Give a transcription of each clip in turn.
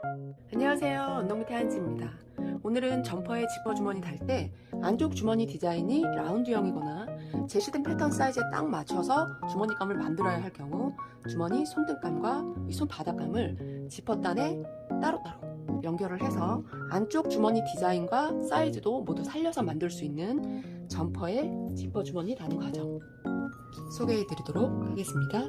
안녕하세요. 언덕 밑에 한지입니다. 오늘은 점퍼에 지퍼 주머니 달 때 안쪽 주머니 디자인이 라운드형이거나 제시된 패턴 사이즈에 딱 맞춰서 주머니감을 만들어야 할 경우 주머니 손등감과 이 손바닥감을 지퍼단에 따로따로 연결을 해서 안쪽 주머니 디자인과 사이즈도 모두 살려서 만들 수 있는 점퍼에 지퍼 주머니 다는 과정 소개해 드리도록 하겠습니다.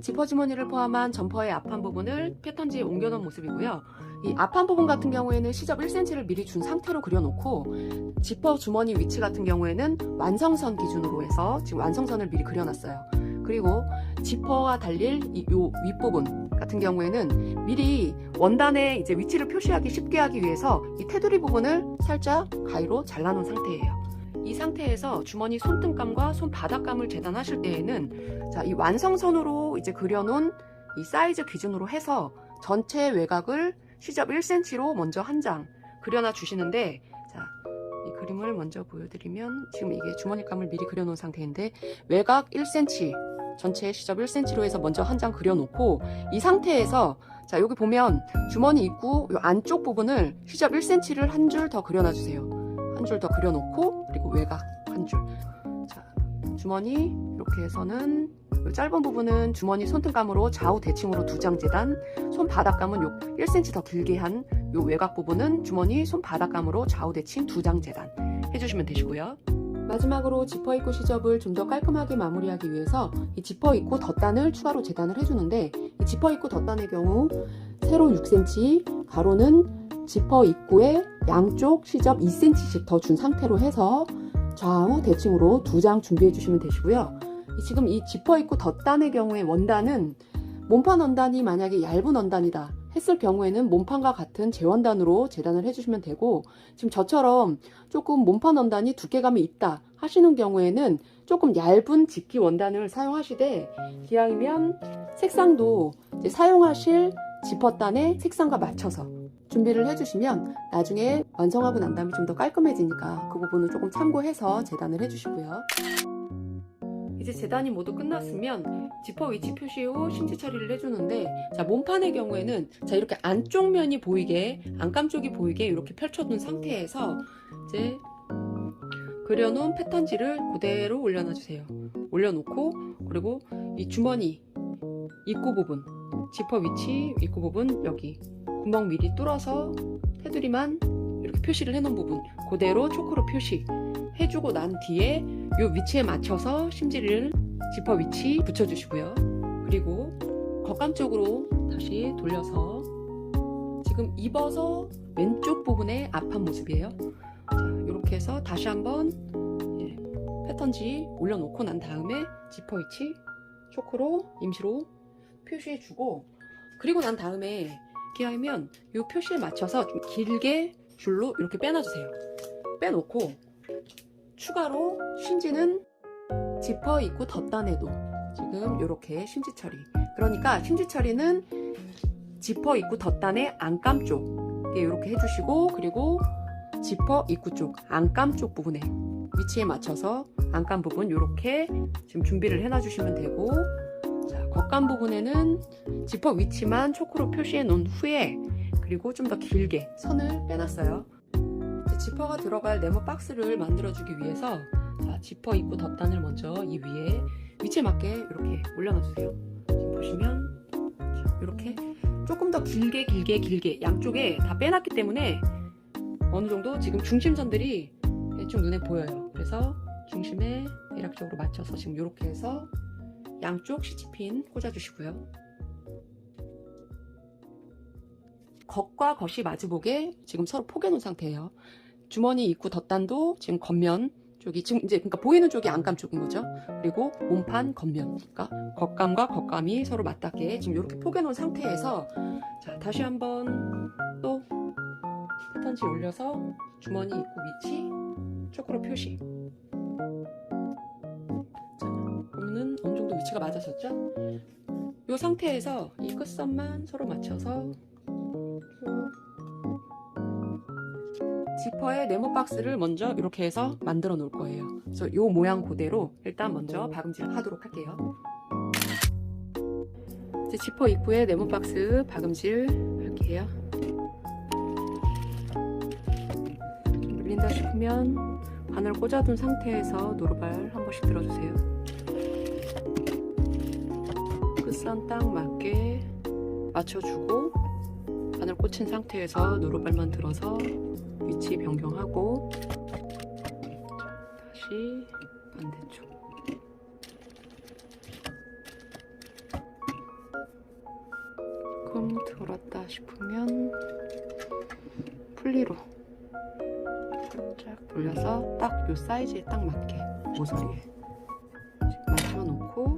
지퍼 주머니를 포함한 점퍼의 앞판 부분을 패턴지에 옮겨놓은 모습이고요. 이 앞판 부분 같은 경우에는 시접 1cm를 미리 준 상태로 그려놓고 지퍼 주머니 위치 같은 경우에는 완성선 기준으로 해서 지금 완성선을 미리 그려놨어요. 그리고 지퍼가 달릴 이 윗부분 같은 경우에는 미리 원단에 이제 위치를 표시하기 쉽게 하기 위해서 이 테두리 부분을 살짝 가위로 잘라놓은 상태예요. 이 상태에서 주머니 손등감과 손바닥감을 재단하실 때에는 자, 이 완성선으로 이제 그려놓은 이 사이즈 기준으로 해서 전체 외곽을 시접 1cm로 먼저 한 장 그려놔 주시는데, 자, 이 그림을 먼저 보여드리면 지금 이게 주머니감을 미리 그려놓은 상태인데 외곽 1cm 전체 시접 1cm로 해서 먼저 한 장 그려놓고 이 상태에서 자, 여기 보면 주머니 입구 이 안쪽 부분을 시접 1cm를 한 줄 더 그려놔 주세요. 한 줄 더 그려놓고 그리고 외곽 한 줄. 자, 주머니 이렇게 해서는 짧은 부분은 주머니 손등감으로 좌우 대칭으로 2장 재단, 손바닥감은 요 1cm 더 길게 한 요 외곽 부분은 주머니 손바닥감으로 좌우 대칭 2장 재단 해주시면 되시고요. 마지막으로 지퍼 입구 시접을 좀 더 깔끔하게 마무리하기 위해서 이 지퍼 입구 덧단을 추가로 재단을 해주는데, 이 지퍼 입구 덧단의 경우 세로 6cm, 가로는 지퍼 입구의 양쪽 시접 2cm씩 더 준 상태로 해서 좌우 대칭으로 2장 준비해 주시면 되시고요. 지금 이 지퍼 입구 덧단의 경우에 원단은 몸판 원단이 만약에 얇은 원단이다 했을 경우에는 몸판과 같은 재원단으로 재단을 해주시면 되고, 지금 저처럼 조금 몸판 원단이 두께감이 있다 하시는 경우에는 조금 얇은 직기 원단을 사용하시되, 기왕이면 색상도 이제 사용하실 지퍼단의 색상과 맞춰서 준비를 해주시면 나중에 완성하고 난 다음에 좀 더 깔끔해지니까 그 부분을 조금 참고해서 재단을 해주시고요. 이제 재단이 모두 끝났으면 지퍼 위치 표시 후 심지 처리를 해주는데, 자, 몸판의 경우에는 자, 이렇게 안쪽 면이 보이게, 안감 쪽이 보이게 이렇게 펼쳐둔 상태에서 이제 그려놓은 패턴지를 그대로 올려놔 주세요. 올려놓고, 그리고 이 주머니 입구 부분, 지퍼 위치 입구 부분 여기 구멍 미리 뚫어서 테두리만 이렇게 표시를 해놓은 부분 그대로 초크로 표시 해주고 난 뒤에 이 위치에 맞춰서 심지를 지퍼 위치 붙여주시고요. 그리고 겉감 쪽으로 다시 돌려서 지금 입어서 왼쪽 부분의 앞판 모습이에요. 자, 이렇게 해서 다시 한번 패턴지 올려놓고 난 다음에 지퍼 위치 초크로 임시로 표시해주고, 그리고 난 다음에 기하면 이 표시에 맞춰서 좀 길게 줄로 이렇게 빼놔주세요. 빼놓고 추가로 심지는 지퍼 입구 덧단에도 지금 이렇게 심지 처리. 그러니까 심지 처리는 지퍼 입구 덧단의 안감 쪽에 이렇게 해주시고, 그리고 지퍼 입구 쪽 안감 쪽 부분에 위치에 맞춰서 안감 부분 이렇게 지금 준비를 해놔주시면 되고, 자, 겉감 부분에는 지퍼 위치만 초크로 표시해 놓은 후에 그리고 좀 더 길게 선을 빼놨어요. 지퍼가 들어갈 네모 박스를 만들어주기 위해서 자, 지퍼 입구 덧단을 먼저 이 위에 위치에 맞게 이렇게 올려놔주세요. 지금 보시면 자, 이렇게 조금 더 길게 양쪽에 다 빼놨기 때문에 어느 정도 지금 중심선들이 대충 눈에 보여요. 그래서 중심에 대략적으로 맞춰서 지금 이렇게 해서 양쪽 시치핀 꽂아주시고요. 겉과 겉이 마주보게 지금 서로 포개놓은 상태예요. 주머니 입구 덧단도 지금 겉면 쪽이 지금 이제 그러니까 보이는 쪽이 안감 쪽인 거죠. 그리고 몸판 겉면, 그러니까 겉감과 겉감이 서로 맞닿게 지금 이렇게 포개놓은 상태에서 자, 다시 한번 또 패턴지 올려서 주머니 입구 위치 초크로 표시. 자, 보면은 어느 정도 위치가 맞아졌죠? 이 상태에서 이 끝선만 서로 맞춰서 지퍼의 네모 박스를 먼저 이렇게 해서 만들어 놓을 거예요. 그래서 이 모양 그대로 일단 먼저 박음질 하도록 할게요. 이제 지퍼 입구에 네모박스 박음질 할게요. 밀린다 싶으면 바늘 꽂아둔 상태에서 노루발 한 번씩 들어주세요. 끝선 딱 맞게 맞춰주고 바늘 꽂힌 상태에서 노루발만 들어서 위치 변경하고 다시 반대쪽 조금 들었다 싶으면 풀리로 살짝 돌려서 딱 요 사이즈에 딱 맞게 모서리에 맞춰놓고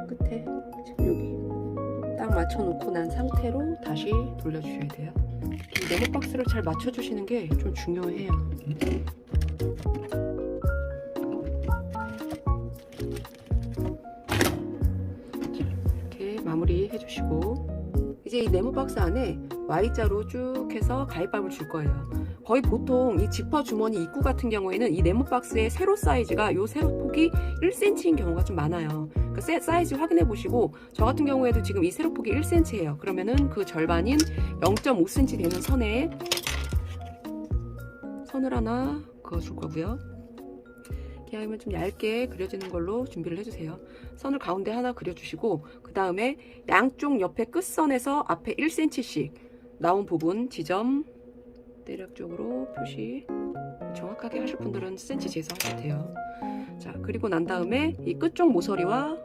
끝에 지금 여기 딱 맞춰놓고 난 상태로 다시 돌려주셔야 돼요. 이 네모박스를 잘 맞춰주시는 게 좀 중요해요. 이렇게 마무리 해주시고 이제 이 네모박스 안에 Y자로 쭉 해서 가위밥을 줄 거예요. 거의 보통 이 지퍼 주머니 입구 같은 경우에는 이 네모박스의 세로 사이즈가 요 세로 폭이 1cm인 경우가 좀 많아요. 그 사이즈 확인해 보시고 저 같은 경우에도 지금 이 세로 폭이 1cm예요. 그러면은 그 절반인 0.5cm 되는 선에 선을 하나 그어줄 거고요. 기왕이면 좀 얇게 그려지는 걸로 준비를 해주세요. 선을 가운데 하나 그려주시고 그 다음에 양쪽 옆에 끝선에서 앞에 1cm씩 나온 부분 지점 대략적으로 표시 정확하게 하실 분들은 센치 재서 하셔도 돼요. 자, 그리고 난 다음에 이 끝쪽 모서리와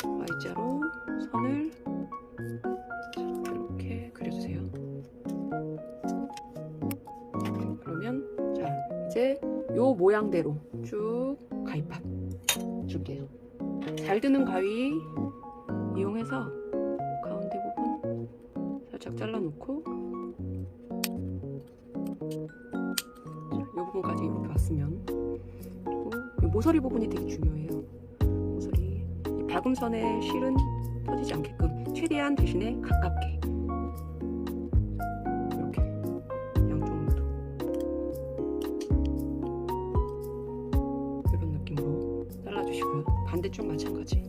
Y자로 선을 이렇게 그려주세요. 그러면 자, 이제 요 모양대로 쭉 가위밥 줄게요. 잘 드는 가위 이용해서 가운데 부분 살짝 잘라놓고 이 부분까지 이렇게 왔으면 그리고 이 모서리 부분이 되게 중요해요. 모서리 이 박음선의 실은 터지지 않게끔 최대한 대신에 가깝게 이렇게 양쪽 모두 이런 느낌으로 잘라주시고요. 반대쪽 마찬가지.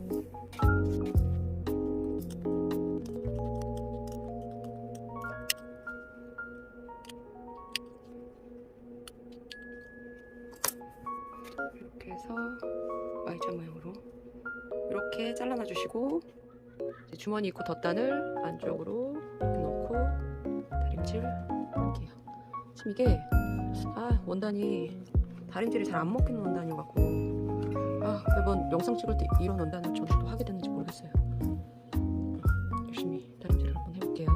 이렇게 해서 Y자 모양으로 이렇게 잘라놔 주시고 주머니 입구 덧단을 안쪽으로 이렇게 넣고 다림질 할게요. 지금 이게 원단이 다림질이 잘 안 먹히는 원단이어갖고 매번 영상 찍을 때 이런 원단을 저는 또 하게 되는지 모르겠어요. 열심히 다림질을 한번 해볼게요.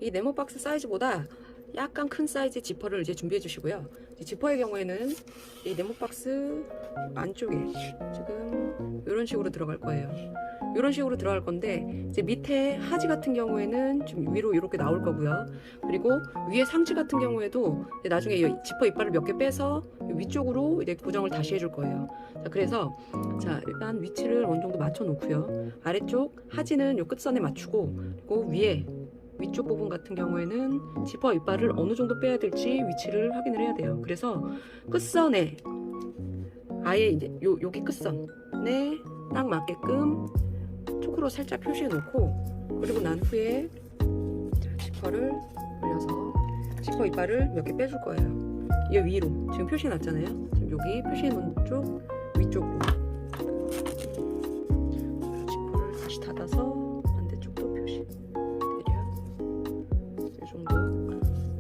이 네모박스 사이즈보다 약간 큰 사이즈의 지퍼를 이제 준비해 주시고요. 지퍼의 경우에는 이 네모박스 안쪽에 지금 이런 식으로 들어갈 거예요. 이런 식으로 들어갈 건데 이제 밑에 하지 같은 경우에는 좀 위로 이렇게 나올 거고요. 그리고 위에 상지 같은 경우에도 나중에 이 지퍼 이빨을 몇 개 빼서 위쪽으로 이제 고정을 다시 해줄 거예요. 자, 그래서 일단 위치를 어느 정도 맞춰 놓고요. 아래쪽 하지는 요 끝선에 맞추고 그리고 위에 위쪽 부분 같은 경우에는 지퍼 이빨을 어느 정도 빼야 될지 위치를 확인을 해야 돼요. 그래서 끝선에 아예 이제 여기 끝선에 딱 맞게끔 초크로 살짝 표시해 놓고 그리고 난 후에 지퍼를 올려서 지퍼 이빨을 몇 개 빼줄 거예요. 이 위로 지금 표시해 놨잖아요. 지금 여기 표시해 놓은 쪽 위쪽으로 지퍼를 다시 닫아서 반대쪽도 표시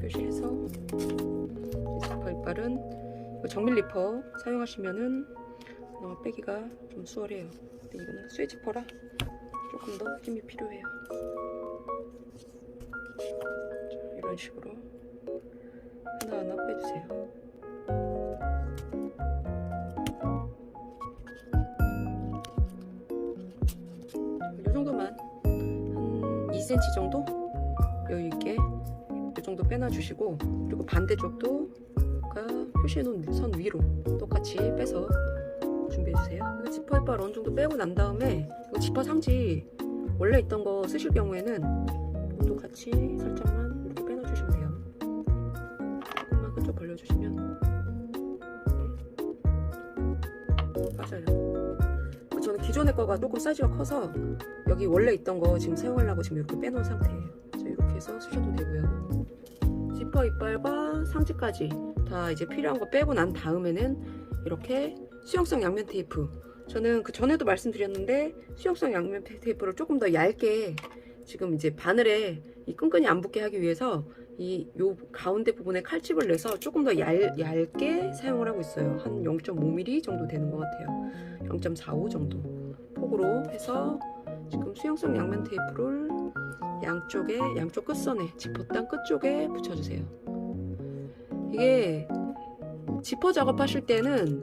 표시해서 지퍼 이빨은 정밀 리퍼 사용하시면은 빼기가 좀 수월해요. 근데 이거는 쇠 지퍼라 조금 더 힘이 필요해요. 자, 이런 식으로 하나하나 빼주세요. 이 정도만 한 2cm 정도 여유 있게 이 정도 빼놔주시고, 그리고 반대쪽도 표시해놓은 선 위로 똑같이 빼서 준비해주세요. 이거 지퍼 이빨 어느 정도 빼고 난 다음에 이거 지퍼 상지 원래 있던 거 쓰실 경우에는 이것도 같이 살짝만 이렇게 빼놔주시면 돼요. 조금만 끝쪽 벌려주시면 빠져요. 저는 기존의 거가 조금 사이즈가 커서 여기 원래 있던 거 지금 사용하려고 지금 이렇게 빼놓은 상태예요. 이렇게 해서 쓰셔도 되고요. 지퍼 이빨과 상지까지 다 이제 필요한 거 빼고 난 다음에는 이렇게 수영성 양면 테이프, 저는 그 전에도 말씀드렸는데 수영성 양면 테이프를 조금 더 얇게, 지금 이제 바늘에 이 끈끈이 안 붙게 하기 위해서 요 가운데 부분에 칼집을 내서 조금 더 얇게 사용을 하고 있어요. 한 0.5mm 정도 되는 것 같아요. 0.45 정도 폭으로 해서 지금 수영성 양면 테이프를 양쪽 끝선에 지퍼단 끝쪽에 붙여주세요. 이게 지퍼 작업하실 때는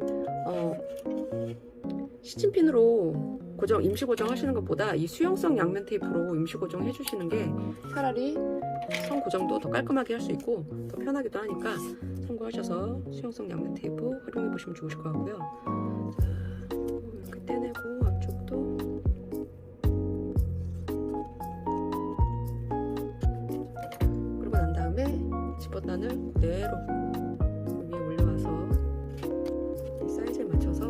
시침핀으로 임시 고정하시는 것보다 이 수영성 양면 테이프로 임시 고정해 주시는 게 차라리 선 고정도 더 깔끔하게 할 수 있고 더 편하기도 하니까 참고하셔서 수영성 양면 테이프 활용해 보시면 좋으실 것 같고요. 자, 이렇게 떼내고 앞쪽도 그리고 난 다음에 지퍼단을 그대로 위에 올려와서 이 사이즈에 맞춰서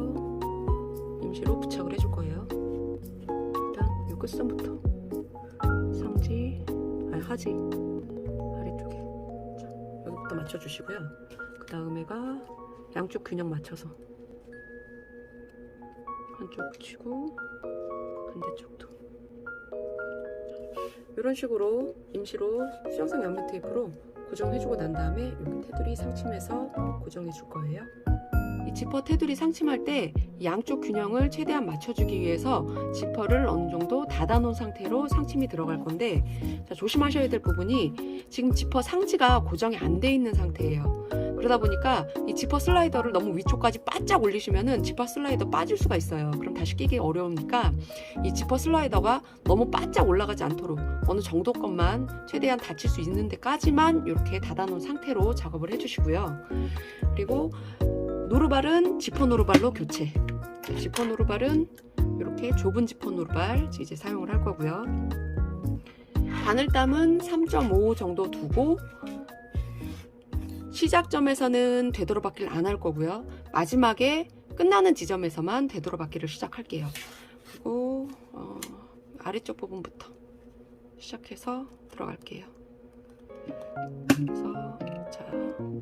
임시로 부착을 해줄 거예요. 일단 이 끝선부터 하지 아래쪽에 여기부터 맞춰주시고요. 그 다음에가 양쪽 균형 맞춰서 한쪽 붙이고 반대쪽도 이런 식으로 임시로 수영성 양면 테이프로 고정해주고 난 다음에 여기 테두리 상침해서 고정해줄 거예요. 이 지퍼 테두리 상침할 때 양쪽 균형을 최대한 맞춰주기 위해서 지퍼를 어느 정도 닫아놓은 상태로 상침이 들어갈 건데, 자, 조심하셔야 될 부분이 지금 지퍼 상지가 고정이 안 돼 있는 상태예요. 그러다 보니까 이 지퍼 슬라이더를 너무 위쪽까지 바짝 올리시면은 지퍼 슬라이더 빠질 수가 있어요. 그럼 다시 끼기 어려우니까 이 지퍼 슬라이더가 너무 바짝 올라가지 않도록 어느 정도 것만 최대한 닫힐 수 있는 데까지만 이렇게 닫아놓은 상태로 작업을 해주시고요. 그리고 노루발은 지퍼 노루발로 교체. 지퍼 노루발은 이렇게 좁은 지퍼 노루발 이제 사용을 할 거고요. 바늘담은 3.5 정도 두고 시작점에서는 되도록받기를 안 할 거고요. 마지막에 끝나는 지점에서만 되도록받기를 시작할게요. 그리고 아래쪽 부분부터 시작해서 들어갈게요. 그래서 자,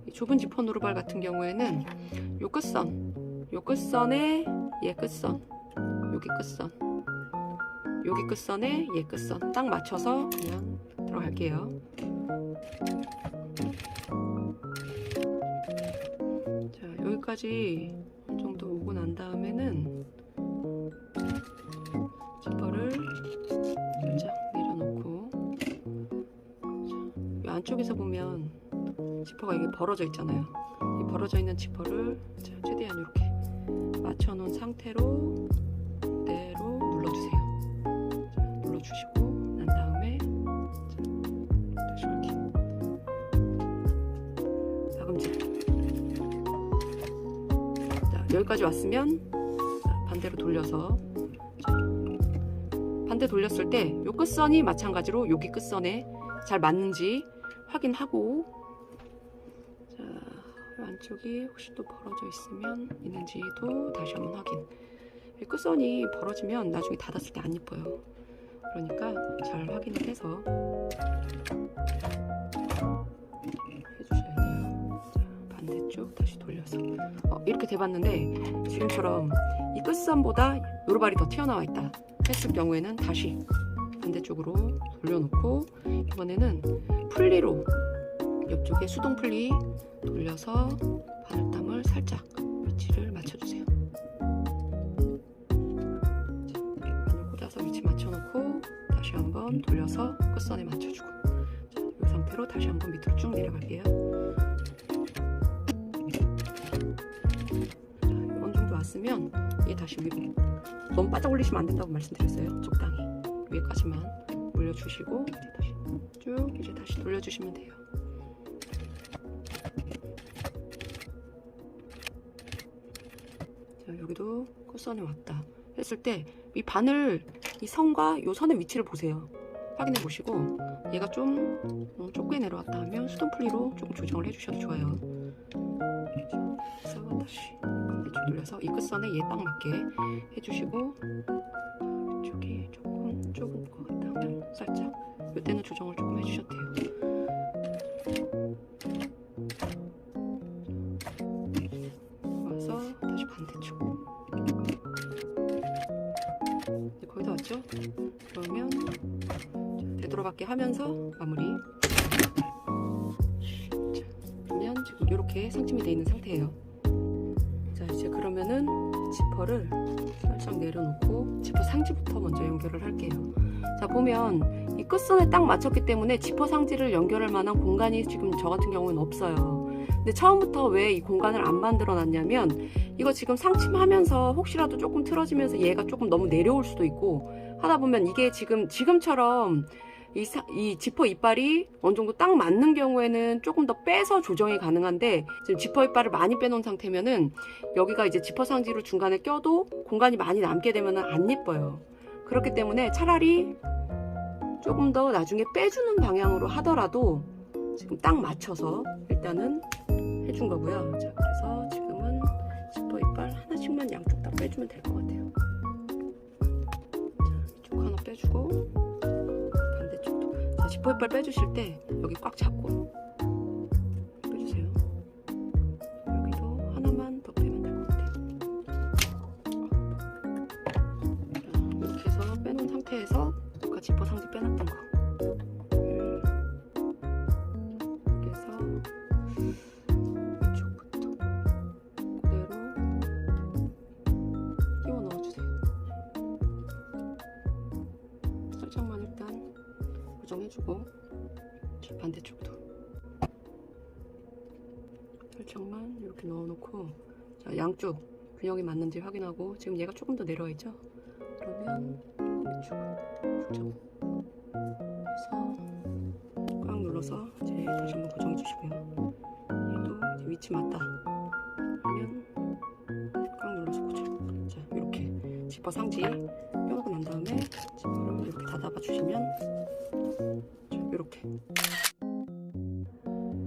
이 좁은 지퍼 노루발 같은 경우에는 요 끝선에 얘 끝선, 여기 끝선에 얘 끝선 딱 맞춰서 그냥 들어갈게요. 자, 여기까지 어느 정도 오고 난 다음에는 지퍼를 살짝 내려놓고, 자, 이 안쪽에서 보면 지퍼가 이게 벌어져 있잖아요. 이 벌어져 있는 지퍼를 자, 최대한 이렇게 맞춰놓은 상태로 그대로 눌러주세요. 자, 눌러주시고 난 다음에 자, 다시 이렇게 다금질. 자, 여기까지 왔으면 자, 반대로 돌려서 자, 반대 돌렸을 때 이 끝선이 마찬가지로 여기 끝선에 잘 맞는지 확인하고, 자, 안쪽이 혹시 또 벌어져 있는지도 다시 한번 확인. 이 끝선이 벌어지면 나중에 닫았을 때 안 이뻐요. 그러니까 잘 확인을 해서 해주셔야 돼요. 자, 반대쪽 다시 돌려서 이렇게 돼봤는데 지금처럼 이 끝선보다 노루발이 더 튀어나와 있다 했을 경우에는 다시 반대쪽으로 돌려놓고, 이번에는 풀리로 옆쪽에 수동 풀리 돌려서 바늘담을 살짝 위치를 맞춰주세요. 바늘 꽂아서 위치 맞춰놓고 다시 한번 돌려서 끝선에 맞춰주고, 자, 이 상태로 다시 한번 밑으로 쭉 내려갈게요. 했으면 얘 다시 위로, 너무 바짝 올리시면 안 된다고 말씀드렸어요. 적당히 위에까지만 올려주시고 다시 쭉 이제 다시 돌려주시면 돼요. 자, 여기도 끝선에 왔다 했을 때 이 바늘, 이 선과 이 선의 위치를 보세요. 확인해 보시고 얘가 좀 너무 좁게 내려왔다 하면 수동 풀리로 조금 조정을 해주셔도 좋아요. 그래서 다시 반대쪽 돌려서 이 끝선에 얘 딱 맞게 해주시고, 이쪽이 조금 좁은 것 같다 하면 살짝 이때는 조정을 조금 해주셔도 돼요. 와서 다시 반대쪽. 이제 거의 다 왔죠? 그러면 되돌아받게 하면서 마무리. 자, 그러면 지금 이렇게 상침이 되어 있는 상태예요. 자, 이제 그러면은 지퍼를 살짝 내려놓고 지퍼 상지부터 먼저 연결을 할게요. 자, 보면 이 끝선에 딱 맞췄기 때문에 지퍼 상지를 연결할 만한 공간이 지금 저 같은 경우는 없어요. 근데 처음부터 왜 이 공간을 안 만들어 놨냐면, 이거 지금 상침하면서 혹시라도 조금 틀어지면서 얘가 조금 너무 내려올 수도 있고 하다 보면 이게 지금처럼 이 지퍼 이빨이 어느 정도 딱 맞는 경우에는 조금 더 빼서 조정이 가능한데, 지금 지퍼 이빨을 많이 빼놓은 상태면은 여기가 이제 지퍼 상지로 중간에 껴도 공간이 많이 남게 되면은 안 예뻐요. 그렇기 때문에 차라리 조금 더 나중에 빼주는 방향으로 하더라도 지금 딱 맞춰서 일단은 해준 거고요. 자, 그래서 지금은 지퍼 이빨 하나씩만 양쪽 다 빼주면 될 것 같아요. 자, 이쪽 하나 빼주고 반대쪽도. 자, 지퍼 이빨 빼주실 때 여기 꽉 잡고 빼주세요. 여기도 하나만 더 빼면 될 것 같아요. 자, 이렇게 해서 빼놓은 상태에서 아까 지퍼 상지 빼놨던 거 살짝만 일단 고정해주고, 반대쪽도 살짝만 이렇게 넣어놓고, 자, 양쪽 균형이 맞는지 확인하고, 지금 얘가 조금 더 내려와 있죠? 그러면 이쪽으로 고정 해서 꽉 눌러서 이제 다시 한번 고정해 주시고요. 얘도 이제 위치 맞다 하면 꽉 눌러서 고정. 자, 이렇게 지퍼 상지 껴놓고 난 다음에 지퍼를 이렇게 닫아봐 주시면, 이렇게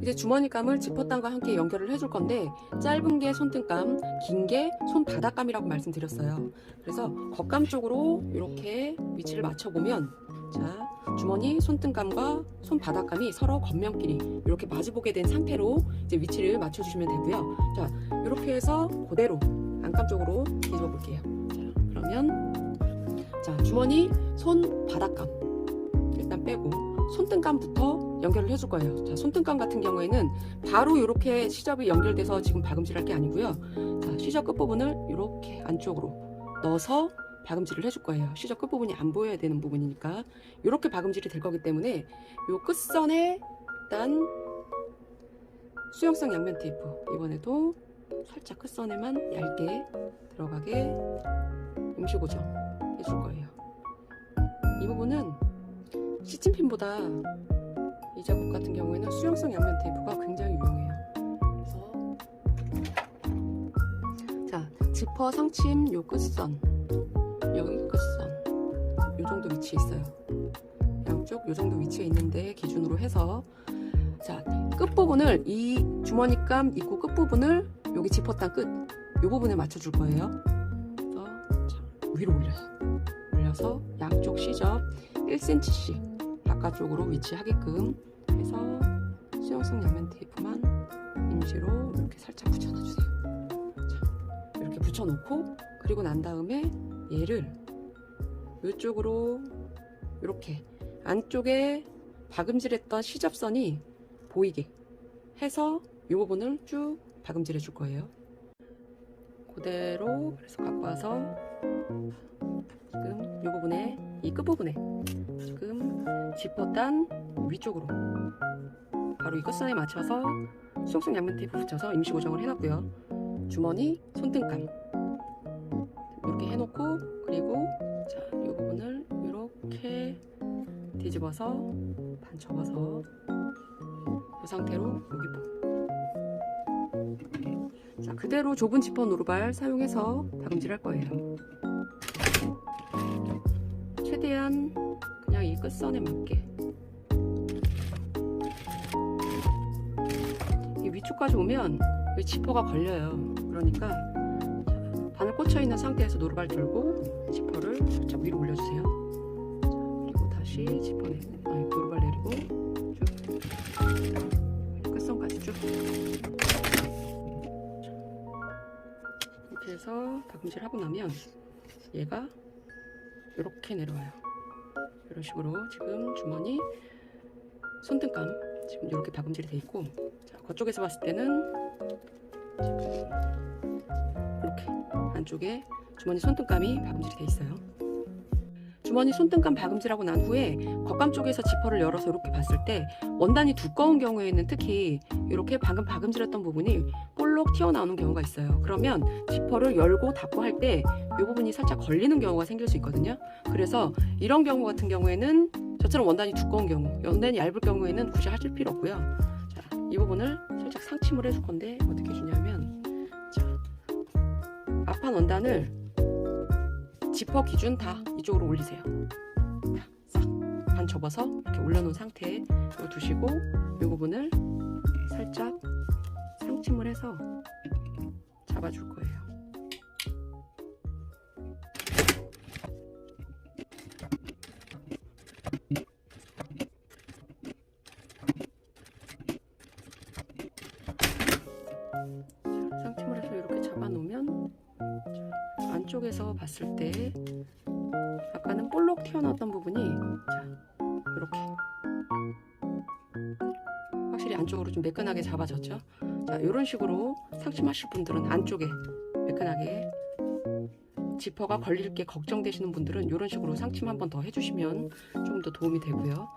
이제 주머니감을 지퍼단과 함께 연결을 해줄 건데, 짧은 게 손등감, 긴 게 손바닥감이라고 말씀드렸어요. 그래서 겉감 쪽으로 이렇게 위치를 맞춰보면, 자, 주머니 손등감과 손바닥감이 서로 겉면끼리 이렇게 마주보게 된 상태로 이제 위치를 맞춰주시면 되고요. 자, 이렇게 해서 그대로 안감 쪽으로 뒤집어 볼게요. 자, 그러면 자, 주머니 손바닥감 일단 빼고 손등감부터 연결을 해줄 거예요. 자, 손등감 같은 경우에는 바로 이렇게 시접이 연결돼서 지금 박음질할 게 아니고요. 자, 시접 끝부분을 이렇게 안쪽으로 넣어서 박음질을 해줄 거예요. 시접 끝부분이 안 보여야 되는 부분이니까 이렇게 박음질이 될 거기 때문에 이 끝선에 일단 수영성 양면 테이프, 이번에도 살짝 끝선에만 얇게 들어가게 임시 고정 해줄 거예요. 이 부분은 시침핀보다 이 작업 같은 경우에는 수영성 양면 테이프가 굉장히 유용해요. 그래서 자, 지퍼 상침 요 끝선, 여기 끝선 요 정도 위치에 있어요. 양쪽 요 정도 위치에 있는데 기준으로 해서, 자, 끝부분을 이 주머니감 입구 끝부분을 여기 지퍼단 끝 요 부분에 맞춰줄 거예요. 그래서 자, 위로 올려서 양쪽 시접 1cm씩 바깥쪽으로 위치하게끔 해서 수영성 양면 테이프만 임시로 이렇게 살짝 붙여놔주세요. 자, 이렇게 붙여놓고, 그리고 난 다음에 얘를 이쪽으로 이렇게 안쪽에 박음질했던 시접선이 보이게 해서 이 부분을 쭉 박음질해 줄 거예요. 그대로 그래서 갖고 와서 지금 이 부분에, 이 끝부분에 지금 지퍼단 위쪽으로 바로 이 끝선에 맞춰서 수영성 양면 테이프 붙여서 임시 고정을 해놨고요. 주머니 손등감 이렇게 해놓고, 그리고 자, 이 부분을 이렇게 뒤집어서 반 접어서 이 상태로 여기 자, 그대로 좁은 지퍼 노루발 사용해서 다금질 할 거예요. 최대한 그냥 이 끝선에 맞게. 이 위쪽까지 오면 이 지퍼가 걸려요. 그러니까 바늘 꽂혀 있는 상태에서 노루발 들고 지퍼를 살짝 위로 올려주세요. 자, 그리고 다시 지퍼 노루발 내리고 쭉 끝선까지 쭉. 이렇게 해서 다금질 하고 나면 얘가 이렇게 내려와요. 이런 식으로 지금 주머니 손등감 지금 이렇게 다금질이 돼 있고, 자, 그쪽에서 봤을 때는 이렇게 안쪽에 주머니 손등감이 박음질이 돼 있어요. 주머니 손등감 박음질하고 난 후에 겉감 쪽에서 지퍼를 열어서 이렇게 봤을 때 원단이 두꺼운 경우에는 특히 이렇게 방금 박음질했던 부분이 볼록 튀어나오는 경우가 있어요. 그러면 지퍼를 열고 닫고 할 때 이 부분이 살짝 걸리는 경우가 생길 수 있거든요. 그래서 이런 경우 같은 경우에는 저처럼 원단이 두꺼운 경우, 원단이 얇을 경우에는 굳이 하실 필요 없고요. 자, 이 부분을 살짝 상침을 해줄 건데 어떻게 해주냐면, 자, 앞판 원단을 지퍼 기준 다 이쪽으로 올리세요. 싹 반 접어서 이렇게 올려놓은 상태에 두시고 이 부분을 살짝 상침을 해서 잡아줄 거예요. 상침을 해서 이렇게 잡아놓으면 안쪽에서 봤을 때 아까는 볼록 튀어나왔던 부분이 자, 이렇게 확실히 안쪽으로 좀 매끈하게 잡아졌죠. 자, 이런 식으로 상침하실 분들은 안쪽에 매끈하게, 지퍼가 걸릴 게 걱정되시는 분들은 이런 식으로 상침 한 번 더 해주시면 좀 더 도움이 되고요.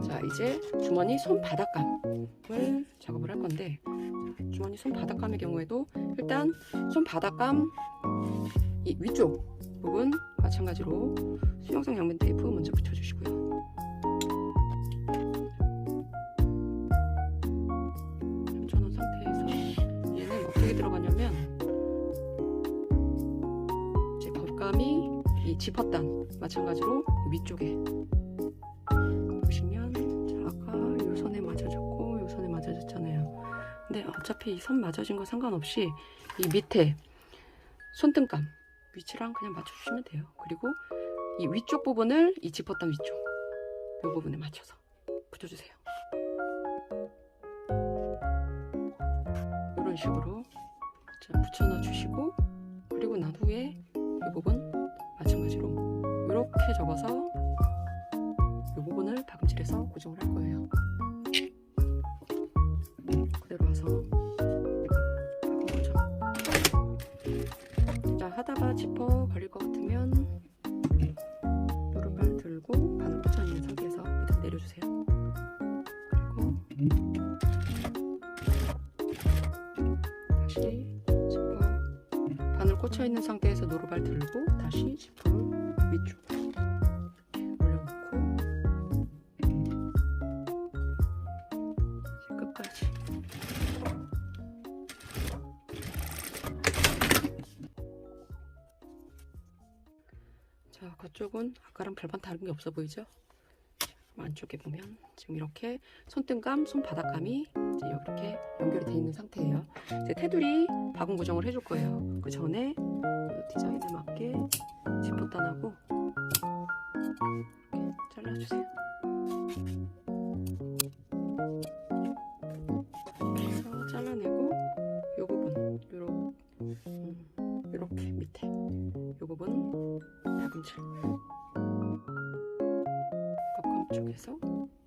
자, 이제 주머니 손바닥감을 작업을 할 건데, 주머니 손바닥감의 경우에도 일단 손바닥감 이 위쪽 부분 마찬가지로 수영성 양면 테이프 먼저 붙여주시고요. 붙여놓은 상태에서 얘는 어떻게 들어가냐면, 이제 겉감이 이 지퍼단 마찬가지로 위쪽에 보시면, 자, 아까 요 선에 맞아졌고 요 선에 맞아졌잖아요. 근데 어차피 이 선 맞아진 거 상관없이 이 밑에 손등감 위치랑 그냥 맞춰주시면 돼요. 그리고 이 위쪽 부분을 이 지퍼단 위쪽 이 부분에 맞춰서 붙여주세요. 이런 식으로 붙여넣어 주시고, 그리고 난 후에 이 부분 마찬가지로 이렇게 접어서 이 부분을 박음질해서 고정을 할 거예요. 그대로 와서 박음 고정. 자, 하다가 지퍼 걸릴 것 같으면 노루발 들고 바늘 꽂혀 있는 상태에서 밑으로 내려주세요. 그리고 다시 지퍼 바늘 꽂혀 있는 상태에서 노루발 들고 다시 지퍼를 위쪽 이렇게 올려놓고 끝까지. 자, 그쪽은 아까랑 별반 다른 게 없어 보이죠? 안쪽에 보면 지금 이렇게 손등감, 손바닥감이 이제 이렇게 연결이 되어 있는 상태예요. 이제 테두리 박음 고정을 해줄 거예요. 그 전에 디자인에 맞게 지퍼단하고 이렇게 잘라주세요. 그래서 잘라내고 이 부분 이렇게 밑에 이 부분 박음질 겉감 쪽에서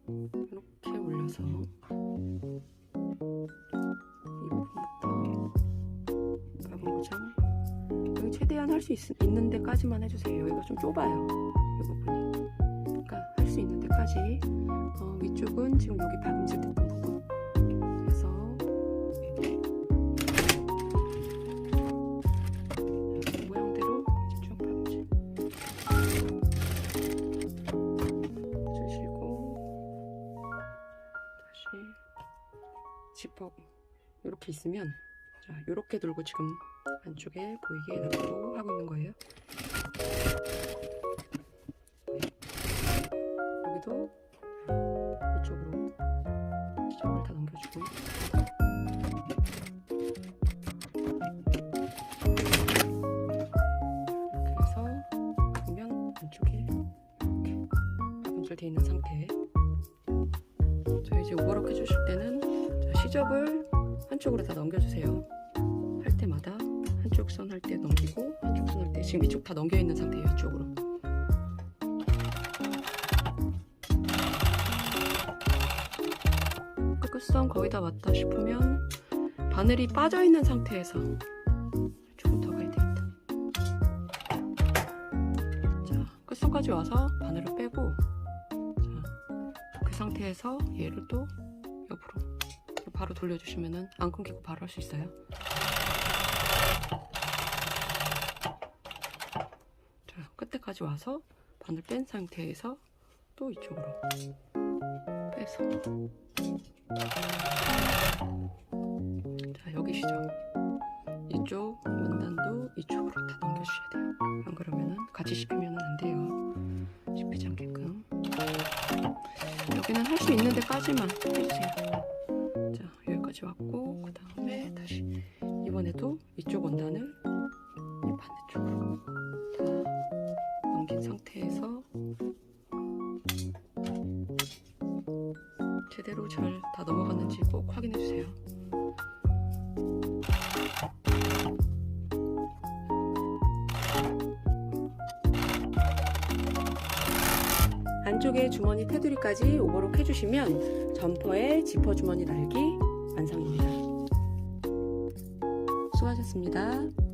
이렇게 올려서 이 부분부터 박음 고정. 여기 최대한 할 수 있는 데까지만 해주세요. 여기가 좀 좁아요, 이 부분이. 그러니까 할 수 있는 데까지. 위쪽은 지금 여기 박음질 됐던 부분. 그래서 모양대로 이제 쭉 이렇게 있으면, 자, 이렇게 들고 지금 안쪽에 보이게 넣고 하고 있는 거예요. 여기도 이쪽으로 시접을 다 넘겨주고, 이렇게 해서 보면 안쪽에 이렇게 분출되어 있는 상태. 자, 이제 오버럭 해주실 때는 시접을 한쪽으로 다 넘겨주세요. 할 때마다 한쪽 선 할 때 넘기고, 한쪽 선 할 때 지금 이쪽 다 넘겨 있는 상태예요. 이쪽으로. 끝선 거의 다 왔다 싶으면 바늘이 빠져 있는 상태에서 조금 더 가야 되겠다. 자, 끝선까지 와서 바늘을 빼고, 자, 그 상태에서 얘를 또 옆으로 바로 돌려주시면은 안 끊기고 바로 할 수 있어요. 자, 끝에까지 와서 바늘 뺀 상태에서 또 이쪽으로 빼서, 자, 여기 시죠. 이쪽 원단도 이쪽으로 다 넘겨주셔야 돼요. 안 그러면은 같이 씹히면 안 돼요. 씹히지 않게끔. 여기는 할 수 있는 데까지만 해주세요. 자, 여기까지 왔고, 그 다음에 다시 이번에도 이쪽 원단을 이 반대쪽으로 다 넘긴 상태에서 제대로 잘 다 넘어갔는지 꼭 확인해 주세요. 안쪽에 주머니 테두리까지 오버록 해주시면 점퍼에 지퍼 주머니 달기 완성입니다. 수고하셨습니다.